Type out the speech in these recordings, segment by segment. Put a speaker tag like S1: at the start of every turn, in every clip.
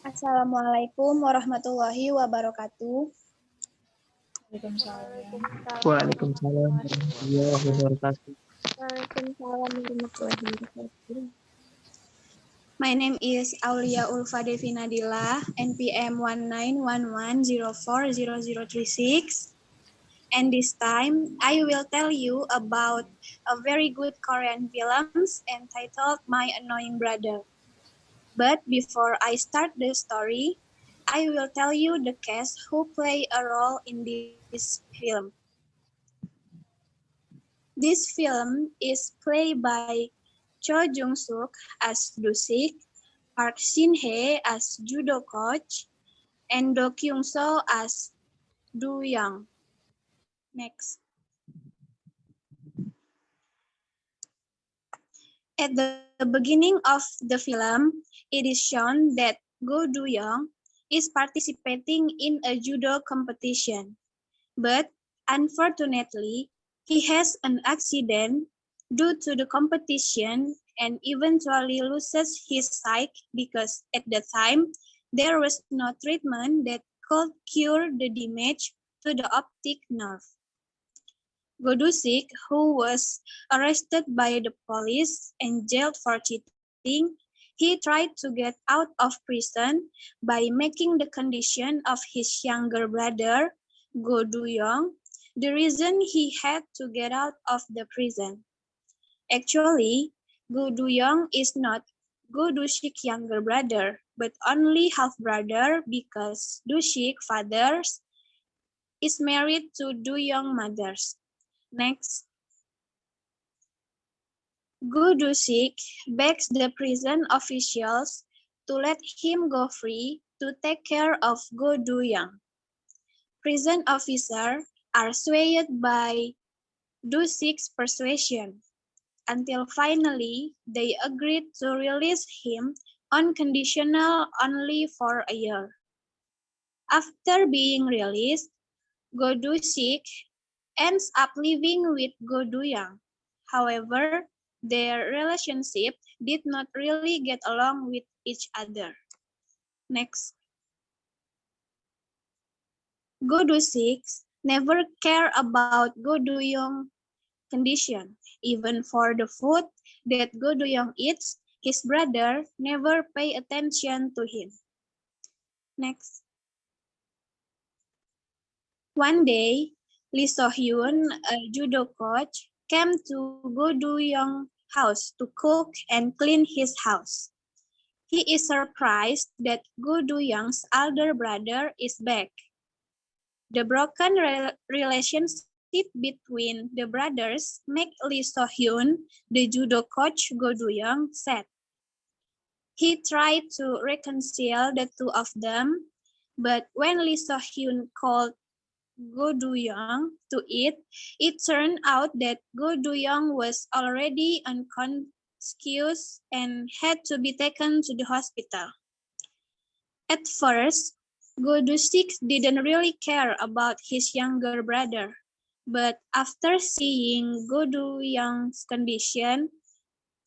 S1: Assalamualaikum warahmatullahi wabarakatuh.
S2: Waalaikumsalam warahmatullahi wabarakatuh.
S1: My name is Aulia Ulfa Devi Nadila, NPM 19111040036. And this time, I will tell you about a very good Korean films entitled My Annoying Brother. But before I start the story, I will tell you the cast who play a role in this film. This film is played by Cho Jung-suk as Do-sik, Park Shin-hye as judo coach, and Do Kyung-so as Do-young. Next. At the beginning of the film, it is shown that Go Do-young is participating in a judo competition. But unfortunately, he has an accident due to the competition and eventually loses his sight because at the time, there was no treatment that could cure the damage to the optic nerve. Godusik, who was arrested by the police and jailed for cheating, he tried to get out of prison by making the condition of his younger brother, Go Do-young, the reason he had to get out of the prison. Actually, Go Do-young is not Go Do-sik's younger brother, but only half-brother because Do-sik's father is married to Do-young's mother. Next. Go Do-sik begs the prison officials to let him go free to take care of Go Do-young. Prison officers are swayed by Do-sik's persuasion until finally they agreed to release him on conditional only for a year. After being released, Go Do-sik ends up living with Go Do-young. However, their relationship did not really get along with each other. Next. Go Do-sik never care about Go Do-young's condition. Even for the food that Go Do-young eats, his brother never pay attention to him. Next. One day, Lee So-hyun, a judo coach, came to Go Do-young's house to cook and clean his house. He is surprised that Go Do-young's elder brother is back. The broken relationship between the brothers make Lee So-hyun, the judo coach Go Do-young, sad. He tried to reconcile the two of them, but when Lee So-hyun called Go Do-young to eat, it turned out that Go Do-young was already unconscious and had to be taken to the hospital. At first, Go Do-sik didn't really care about his younger brother, but after seeing Go Do-young's condition,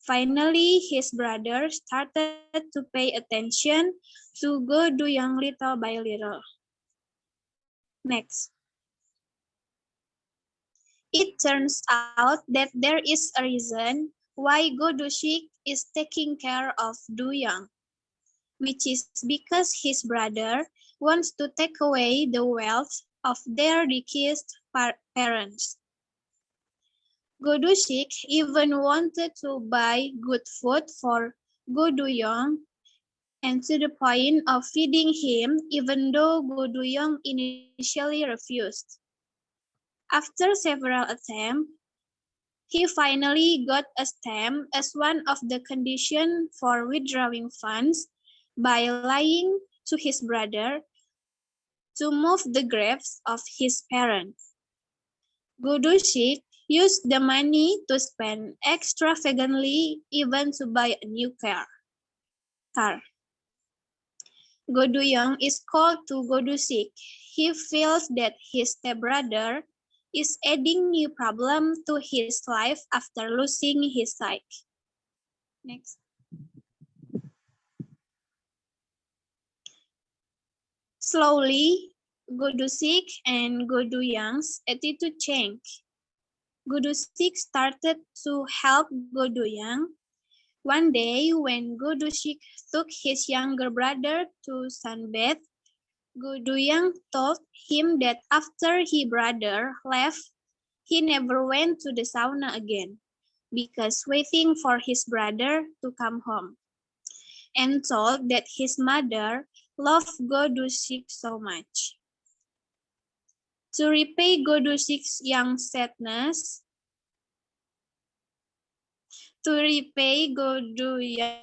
S1: finally his brother started to pay attention to Go Do-young little by little. Next. It turns out that there is a reason why Go Do-sik is taking care of Do-young, which is because his brother wants to take away the wealth of their deceased parents. Go Do-sik even wanted to buy good food for Go Do-young and to the point of feeding him even though Go Do-young initially refused. After several attempts, he finally got a stamp as one of the conditions for withdrawing funds by lying to his brother to move the graves of his parents. Go Do-sik used the money to spend extravagantly, even to buy a new car. Go Do-young is called to Go Do-sik. He feels that his stepbrother is adding new problem to his life after losing his sight. Next. Slowly, Godusik and Goduyang's attitude changed. Godusik started to help Goduyang. One day, when Godusik took his younger brother to sunbathe, Goduyang told him that after his brother left, he never went to the sauna again because waiting for his brother to come home, and told that his mother loved Godusik so much. To repay Godusik's young sadness, to repay Goduyang's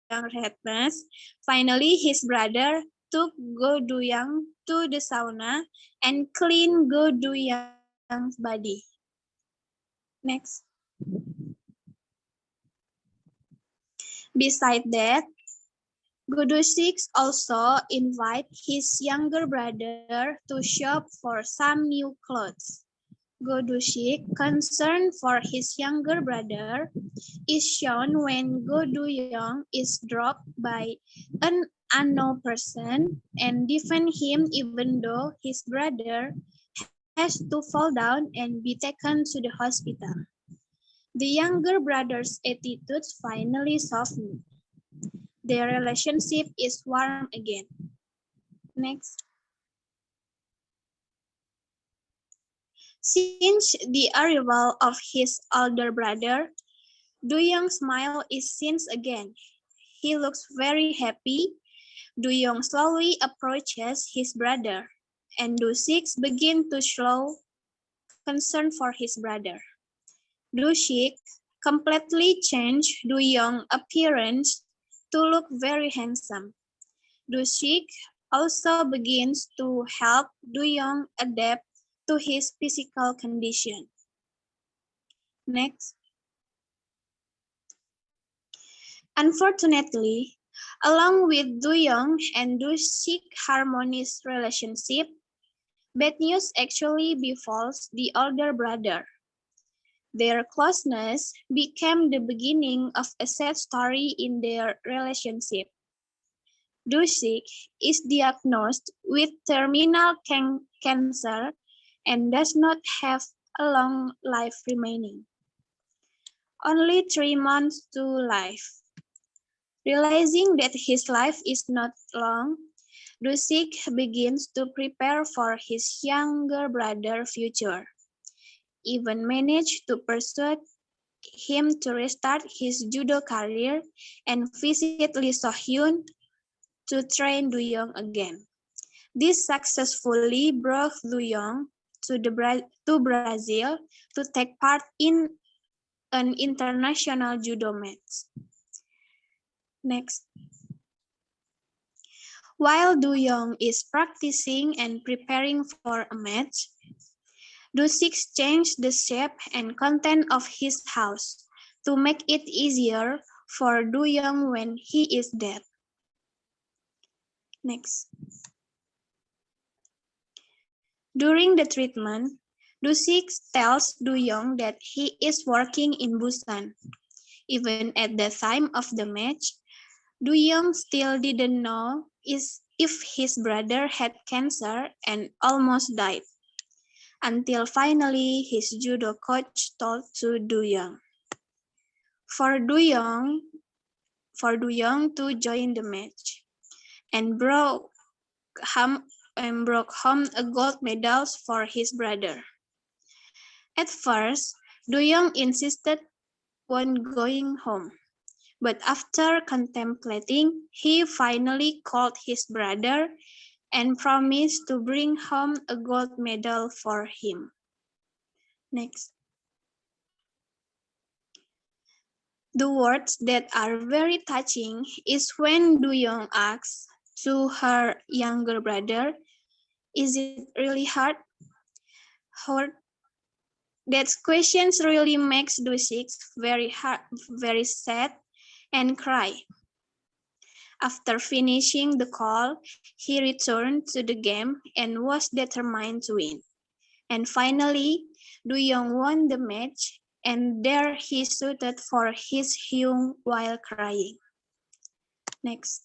S1: sadness, finally his brother took Goduyang to the sauna and cleaned Goduyang's body. Next. Besides that, Godusik also invited his younger brother to shop for some new clothes. Godusik, concern for his younger brother, is shown when Goduyang is dropped by an unknown person and defend him even though his brother has to fall down and be taken to the hospital. The younger brother's attitudes finally soften. Their relationship is warm again. Next. Since the arrival of his older brother, Duyong's smile is seen again. He looks very happy. Duyong slowly approaches his brother, and Dusik begins to show concern for his brother. Dusik completely changed Duyong's appearance to look very handsome. Dusik also begins to help Duyong adapt to his physical condition. Next. Unfortunately, along with Duyong and Dusik's harmonious relationship, bad news actually befalls the older brother. Their closeness became the beginning of a sad story in their relationship. Dusik is diagnosed with terminal cancer and does not have a long life remaining. Only 3 months to life. Realizing that his life is not long, Dusik begins to prepare for his younger brother's future. Even managed to persuade him to restart his judo career and visit Lee So-hyun to train Duyong again. This successfully brought Duyong to Brazil to take part in an international judo match. Next. While Duyong is practicing and preparing for a match, Dusik changed the shape and content of his house to make it easier for Duyong when he is dead. Next. During the treatment, Dusik tells Duyong that he is working in Busan. Even at the time of the match, Duyong still didn't know if his brother had cancer and almost died, until finally his judo coach told to Duyong. For Duyong to join the match and brought home a gold medal for his brother. At first, Duyong insisted on going home, but after contemplating, he finally called his brother and promised to bring home a gold medal for him. Next. The words that are very touching is when Duyong asks to her younger brother, "Is it really hard?" That question really makes Dusik very sad and cry. After finishing the call, he returned to the game and was determined to win. And finally, Duyong won the match, and there he shouted for his home while crying. Next.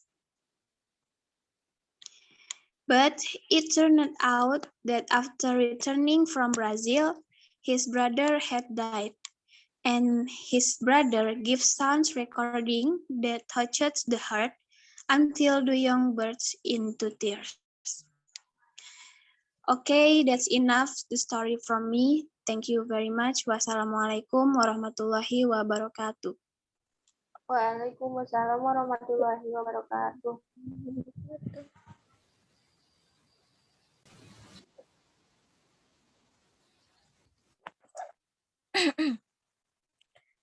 S1: But it turned out that after returning from Brazil, his brother had died, and his brother gives sounds recording that touches the heart until the young bursts into tears. Okay, that's enough the story from me. Thank you very much. Wassalamualaikum warahmatullahi wabarakatuh.
S3: Waalaikumsalam warahmatullahi wabarakatuh.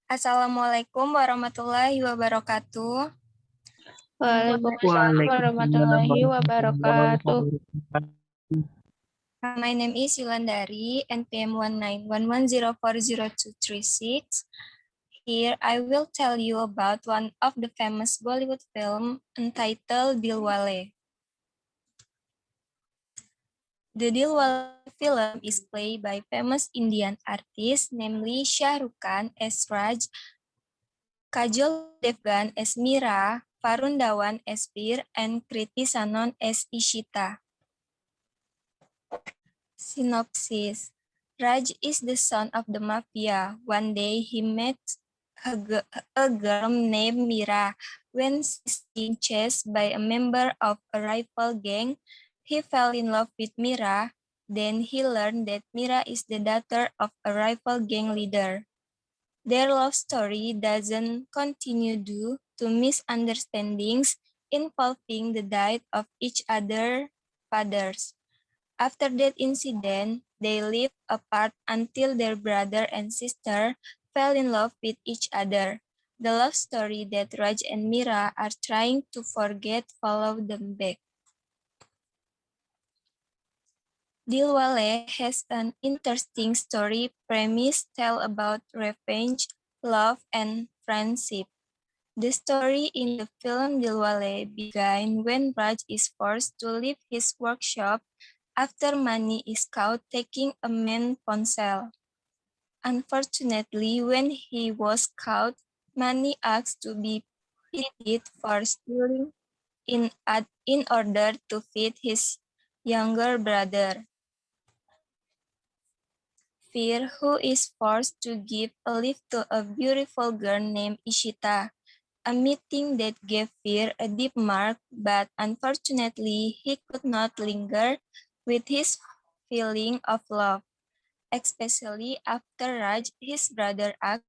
S4: Assalamualaikum warahmatullahi wabarakatuh.
S3: Waalaikumsalam
S2: Waalaikumsalam
S3: warahmatullahi
S2: warahmatullahi
S3: wabarakatuh.
S2: wabarakatuh.
S4: My name is Yulandari, NPM 191104026. Here I will tell you about one of the famous Bollywood film entitled Dilwale. The Dilwale film is played by famous Indian artists, namely Shah Rukh Khan as Raj, Kajol Devgan as Mira, Varun Dhawan as Veer, and Kriti Sanon as Ishita. Synopsis. Raj is the son of the mafia. One day he met a girl named Mira. When she's being chased by a member of a rival gang, he fell in love with Mira. Then he learned that Mira is the daughter of a rival gang leader. Their love story doesn't continue due to misunderstandings involving the death of each other's fathers. After that incident, they lived apart until their brother and sister fell in love with each other. The love story that Raj and Mira are trying to forget followed them back. Dilwale has an interesting story premise tell about revenge, love, and friendship. The story in the film Dilwale began when Raj is forced to leave his workshop after Mani is caught taking a man's ponsel. Unfortunately, when he was caught, Mani asked to be pitied for stealing in order to feed his younger brother, Veer, who is forced to give a lift to a beautiful girl named Ishita. A meeting that gave Veer a deep mark, but unfortunately he could not linger with his feeling of love, especially after Raj, his brother, asked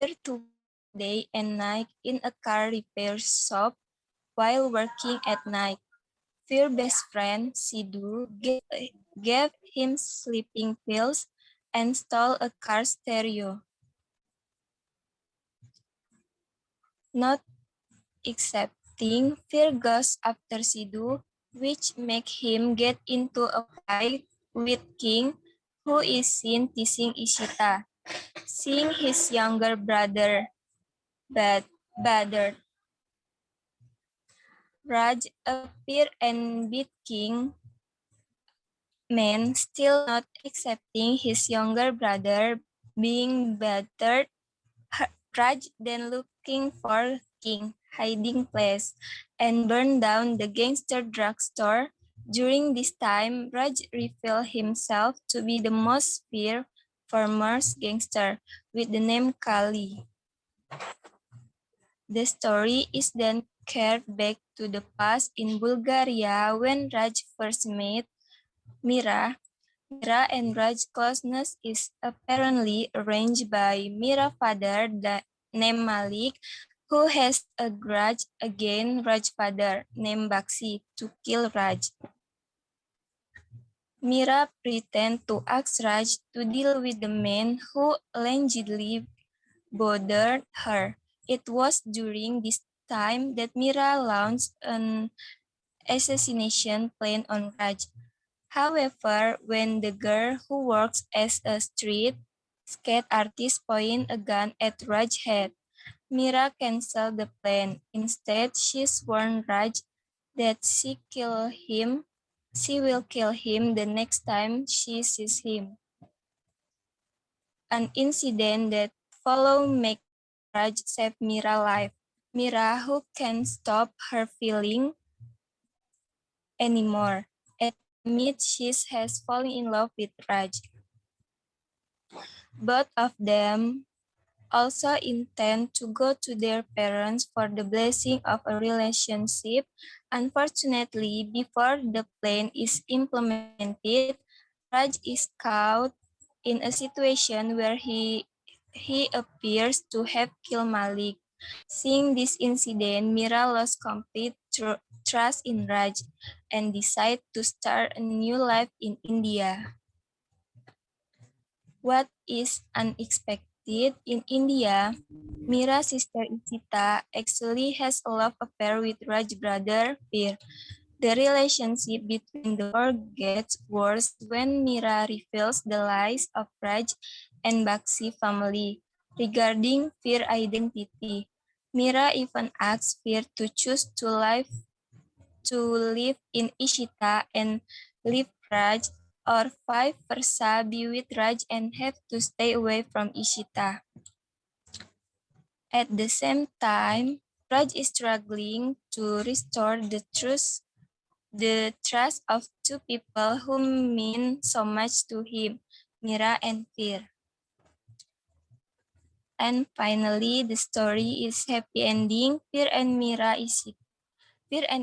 S4: Veer to work day and night in a car repair shop while working at night. Veer's best friend, Sidhu, gave him sleeping pills and stole a car stereo. Not accepting, Veer goes after Sidhu, which make him get into a fight with King, who is seen teasing Ishita. Seeing his younger brother bothered, Raj appear and beat King. Man, still not accepting his younger brother being battered, Raj then looking for King hiding place and burned down the gangster drugstore. During this time, Raj revealed himself to be the most feared former gangster with the name Kali. The story is then carried back to the past in Bulgaria when Raj first met Mira. Mira and Raj's closeness is apparently arranged by Mira's father named Malik, who has a grudge against Raj's father named Baksi to kill Raj. Mira pretends to ask Raj to deal with the man who allegedly bothered her. It was during this time that Mira launched an assassination plan on Raj. However, when the girl who works as a street skate artist points a gun at Raj's head, Mira cancels the plan. Instead, she warns Raj that she will kill him the next time she sees him. An incident that followed makes Raj save Mira's life. Mira, who can't stop her feeling anymore, admits she has fallen in love with Raj. Both of them also intend to go to their parents for the blessing of a relationship. Unfortunately, before the plan is implemented, Raj is caught in a situation where he appears to have killed Malik. Seeing this incident, Mira lost complete trust in Raj and decided to start a new life in India. What is unexpected in India, Mira's sister Isita actually has a love affair with Raj's brother Veer. The relationship between the four gets worse when Mira reveals the lies of Raj and Bakshi family regarding Veer's identity. Mira even asks Veer to choose to live in Ishita and leave Raj, or vice versa, be with Raj and have to stay away from Ishita. At the same time, Raj is struggling to restore the trust of two people who mean so much to him, Mira and Veer. And finally, the story is happy ending. Veer and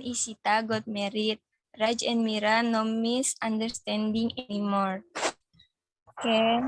S4: Ishita got married. Raj and Mira no misunderstanding anymore. Okay.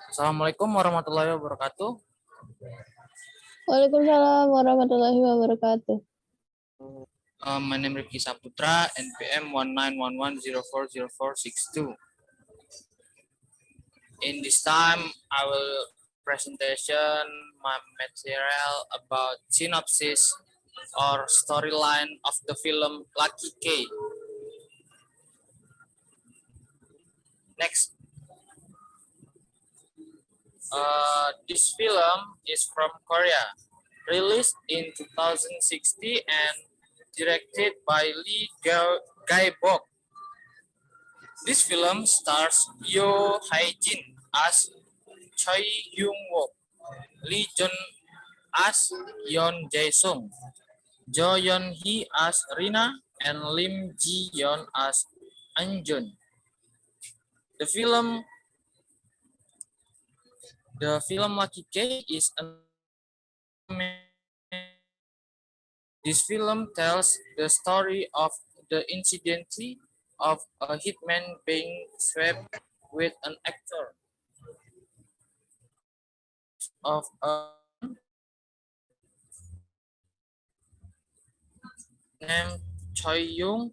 S5: Assalamualaikum warahmatullahi wabarakatuh.
S3: Waalaikumsalam warahmatullahi wabarakatuh.
S5: My name is Rifki Saputra, NPM 1911040462. In this time, I will presentation my material about synopsis or storyline of the film Lucky K. Next. This film is from Korea, released in 2016 and directed by Lee Gae-bok. This film stars Yoo Hae-jin as Choi Hyung-wook, Lee Jun as Yeon Jae-sung, Jo Yeon-hee as Rina, and Lim Ji-yeon as Anjun. The film Lucky K is an This film tells the story of the incident of a hitman being swapped with an actor of a named Choi Young.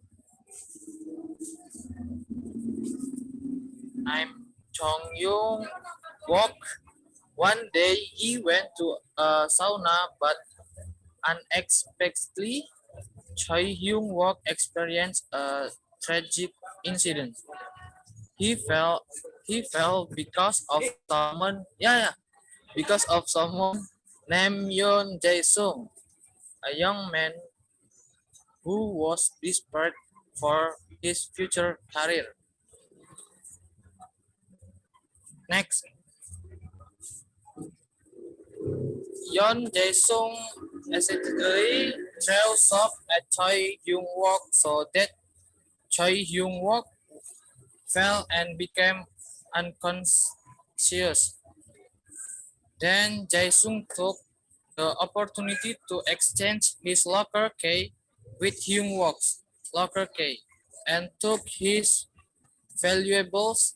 S5: I'm Chong Young Walk. One day he went to a sauna, but unexpectedly, Choi Hyung Walk experienced a tragic incident. He fell. He fell because of someone. Because of someone named Yeon Jae-sung, a young man who was desperate for his future career. Next, Yeon Jae-sung accidentally throws off at Choi Hyung-wook so that Choi Hyung-wook fell and became unconscious. Then Jae-sung took the opportunity to exchange his locker key with Hyung-wook's locker key and took his valuables,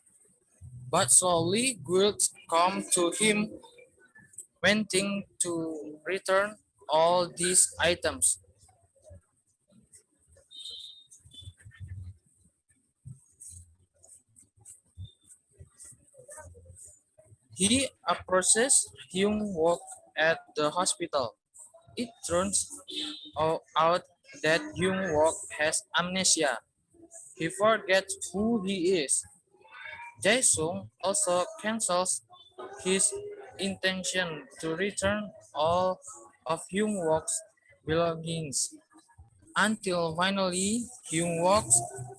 S5: but slowly guilt come to him wanting to return all these items. He approaches Hyung Wook at the hospital. It turns out that Hyung Wook has amnesia. He forgets who he is. Jae-sung also cancels his intention to return all of Hyung Wook's belongings until finally Hyung Wook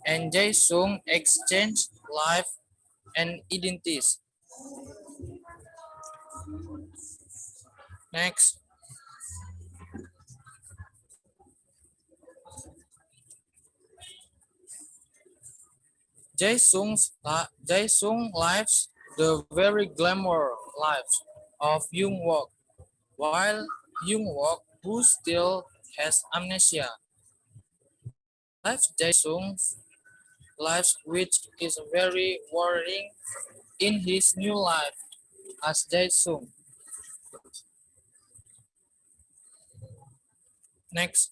S5: and Jae-sung exchange life and identities. Next, Jae-sung lives the very glamour lives of Hyung Wook, while Hyung Wook, who still has amnesia, lives Jae-sung's life, which is very worrying in his new life as Jae-sung. Next,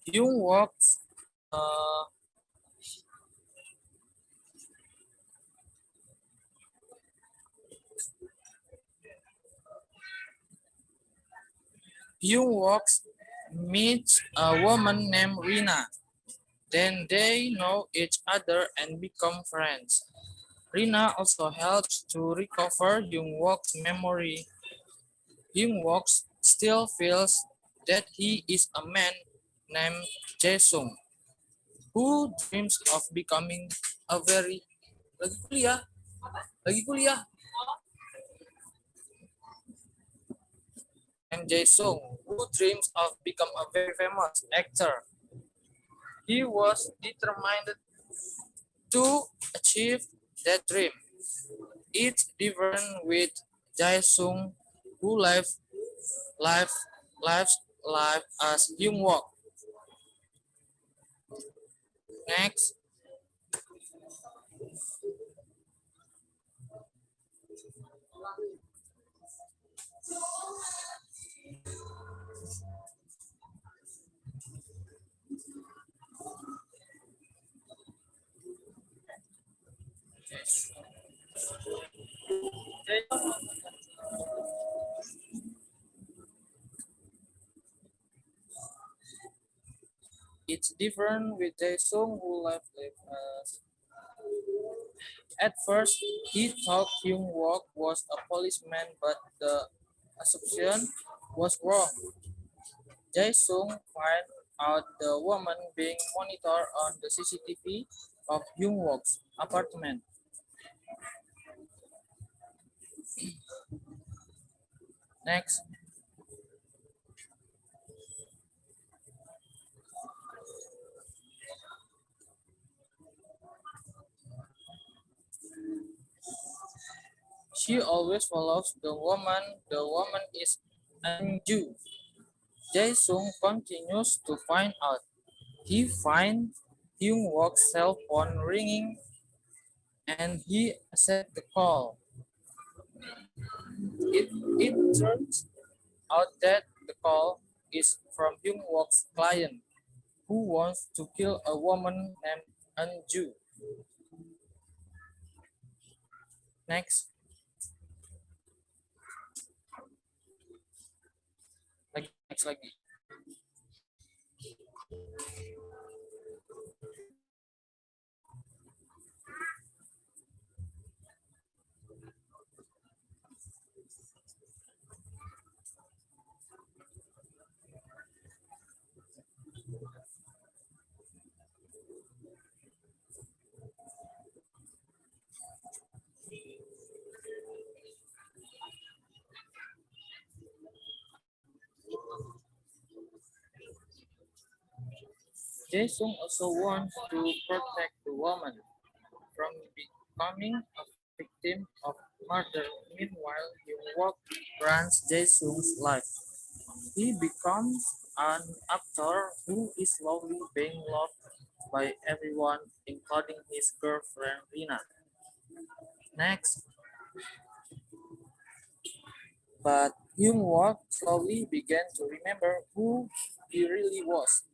S5: Hyung Wook's Hyung Wook meets a woman named Rina. Then they know each other and become friends. Rina also helps to recover Hyung Wook's memory. Hyung Wook still feels that he is a man named Jae-sung who dreams of becoming a very lagi kuliah named Jae-sung who dreams of become a very famous actor. He was determined to achieve that dream. It's different with Jae-sung who life, life as Hyung Wook. Next, it's different with Jae-sung who live as. At first, he thought Hyung Wook was a policeman, but the assumption was wrong. Jae-sung finds out the woman being monitored on the CCTV of Hyung Wook's apartment. Next, she always follows the woman. The woman is Anju. Jae-sung continues to find out. He finds Hyung Wook's cell phone ringing and he accepts the call. It turns out that the call is from Hyung Wook's client who wants to kill a woman named Anju. Next, lagi. Jae-sung also wants to protect the woman from becoming a victim of murder. Meanwhile, Hyung Wook runs Jae-sung's life. He becomes an actor who is slowly being loved by everyone, including his girlfriend Rina. Next, but Hyung Wook slowly began to remember who he really was.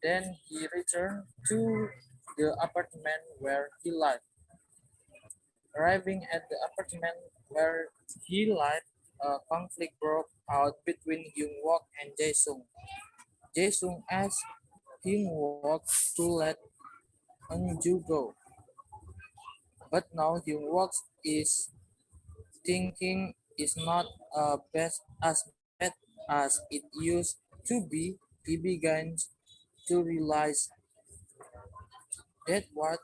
S5: Then he returned to the apartment where he lived. Arriving at the apartment where he lived, a conflict broke out between Hyung Wook and Jae Sung. Jae Sung asked Hyung Wook to let Eunju go, but now Hyung Wook is thinking is not as bad as it used to be. He begins to realize that what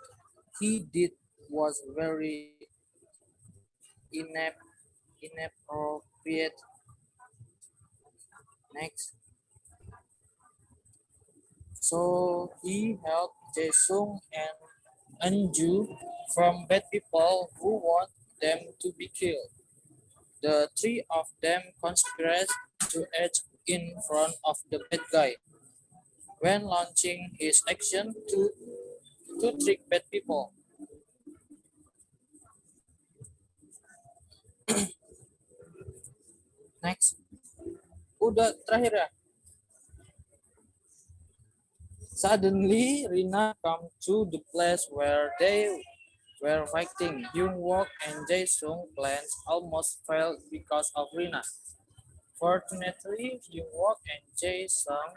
S5: he did was very inappropriate. Next, so he helped Jae-sung and Anju from bad people who want them to be killed. The three of them conspired to act in front of the bad guy when launching his action to trick bad people. Next, udah terakhir ya. Suddenly, Rina come to the place where they were fighting. Hyung Wook and Jae Sung plans almost failed because of Rina. Fortunately, Hyung Wook and Jae Sung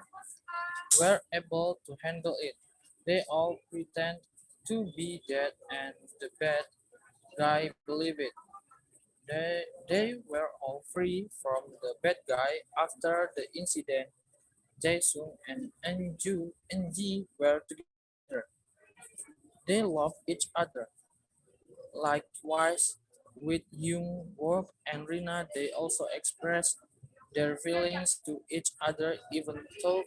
S5: were able to handle it. They all pretend to be dead and the bad guy believe it. They were all free from the bad guy after the incident. Jae-sung and Eunji were together. They loved each other. Likewise, with Young Wook and Rina, they also expressed their feelings to each other even though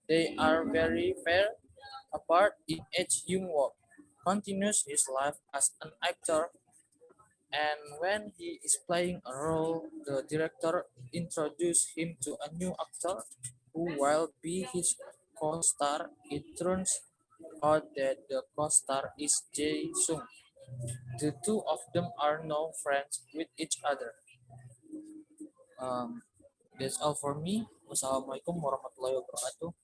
S5: they are very far apart in age. Young Wook continues his life as an actor, and when he is playing a role, the director introduces him to a new actor who will be his co-star. It turns out that the co-star is Jae Sung. The two of them are now friends with each other. Um, that's all for me. Wassalamualaikum warahmatullahi wabarakatuh.